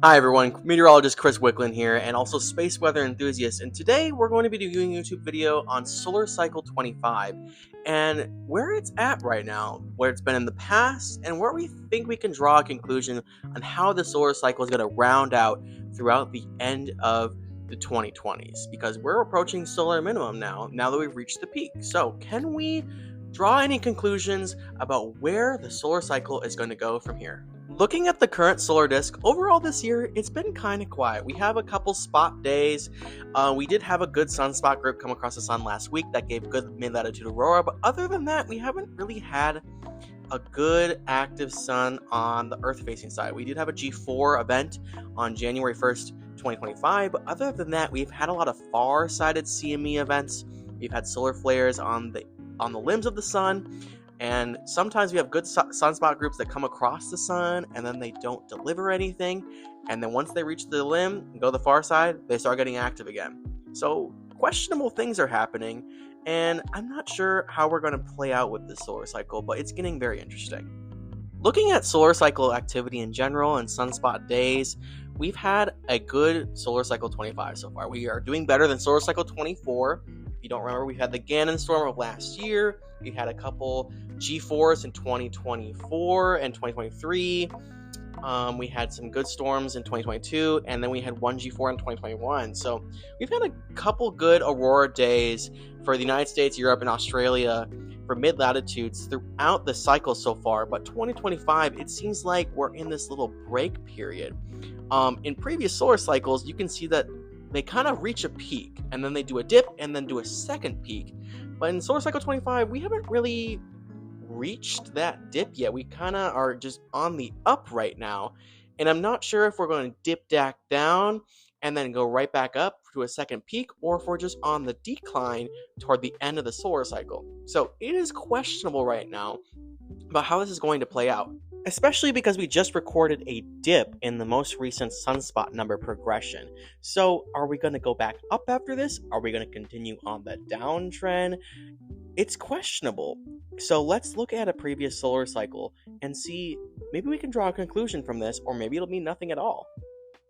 Hi everyone, meteorologist Chris Wicklund here, and also space weather enthusiast. And today we're going to be doing a YouTube video on solar cycle 25 and where it's at right now, where it's been in the past, and where we think we can draw a conclusion on how the solar cycle is going to round out throughout the end of the 2020s. Because we're approaching solar minimum now that we've reached the peak. So, can we draw any conclusions about where the solar cycle is going to go from here? Looking at the current solar disk, overall this year, it's been kind of quiet. We have a couple spot days. We did have a good sunspot group come across the sun last week that gave good mid-latitude aurora, but other than that, we haven't really had a good active sun on the Earth-facing side. We did have a G4 event on January 1st, 2025, but other than that, we've had a lot of far-sighted CME events. We've had solar flares on the limbs of the sun. And sometimes we have good sunspot groups that come across the sun and then they don't deliver anything. And then once they reach the limb and go to the far side, they start getting active again. So questionable things are happening. And I'm not sure how we're going to play out with this solar cycle, but it's getting very interesting. Looking at solar cycle activity in general and sunspot days, we've had a good solar cycle 25 so far. We are doing better than solar cycle 24. If you don't remember, we had the Gannon storm of last year. We had a couple G4s in 2024 and 2023. We had some good storms in 2022, and then we had one G4 in 2021. So we've had a couple good aurora days for the United States, Europe, and Australia for mid-latitudes throughout the cycle so far. But 2025, it seems like we're in this little break period. In previous solar cycles, you can see that they kind of reach a peak, and then they do a dip, and then do a second peak. But in solar cycle 25, we haven't really reached that dip yet. We kind of are just on the up right now, and I'm not sure if we're going to dip back down and then go right back up to a second peak, or if we're just on the decline toward the end of the solar cycle. So it is questionable right now about how this is going to play out, especially because we just recorded a dip in the most recent sunspot number progression. So are we going to go back up after this? Are we going to continue on the downtrend? It's questionable. So let's look at a previous solar cycle and see, maybe we can draw a conclusion from this, or maybe it'll mean nothing at all.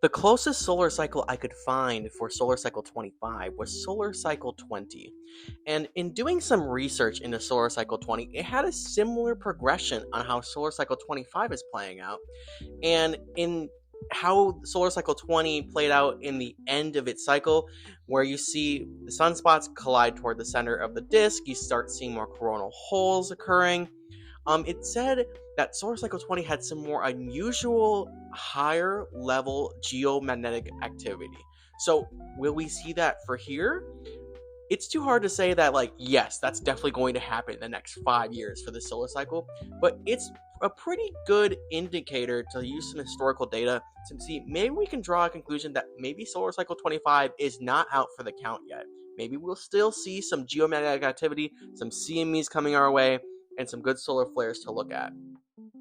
The closest solar cycle I could find for solar cycle 25 was solar cycle 20. And in doing some research into solar cycle 20, it had a similar progression on how solar cycle 25 is playing out. And in how solar cycle 20 played out in the end of its cycle, where you see the sunspots collide toward the center of the disk, you start seeing more coronal holes occurring. It said that solar cycle 20 had some more unusual higher level geomagnetic activity. So will we see that for here? It's too hard to say that, yes, that's definitely going to happen in the next 5 years for the solar cycle, but it's a pretty good indicator to use some historical data to see, maybe we can draw a conclusion that maybe solar cycle 25 is not out for the count yet. Maybe we'll still see some geomagnetic activity, some CMEs coming our way, and some good solar flares to look at.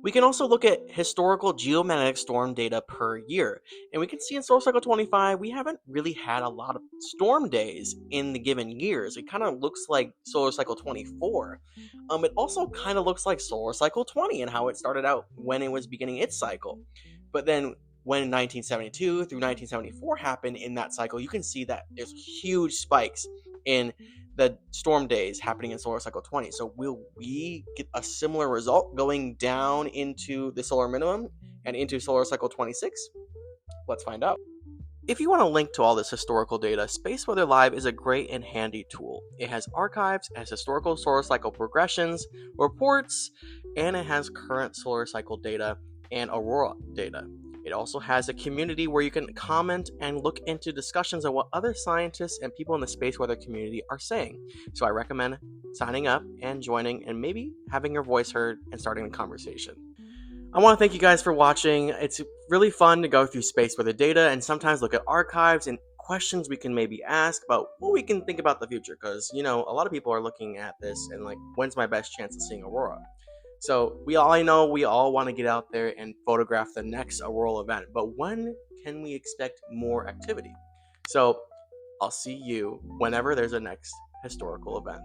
We can also look at historical geomagnetic storm data per year, and we can see in solar cycle 25 we haven't really had a lot of storm days in the given years. It kind of looks like solar cycle 24. It also kind of looks like solar cycle 20 and how it started out when it was beginning its cycle. But then when 1972 through 1974 happened in that cycle, you can see that there's huge spikes in the storm days happening in solar cycle 20. So will we get a similar result going down into the solar minimum and into solar cycle 26? Let's find out. If you want to link to all this historical data, Space Weather Live is a great and handy tool. It has archives, it has historical solar cycle progressions, reports, and it has current solar cycle data and aurora data. It also has a community where you can comment and look into discussions on what other scientists and people in the space weather community are saying. So I recommend signing up and joining and maybe having your voice heard and starting a conversation. I want to thank you guys for watching. It's really fun to go through space weather data and sometimes look at archives and questions we can maybe ask about what we can think about the future, because, a lot of people are looking at this and when's my best chance of seeing aurora? So we all want to get out there and photograph the next auroral event, but when can we expect more activity? So I'll see you whenever there's a next historical event.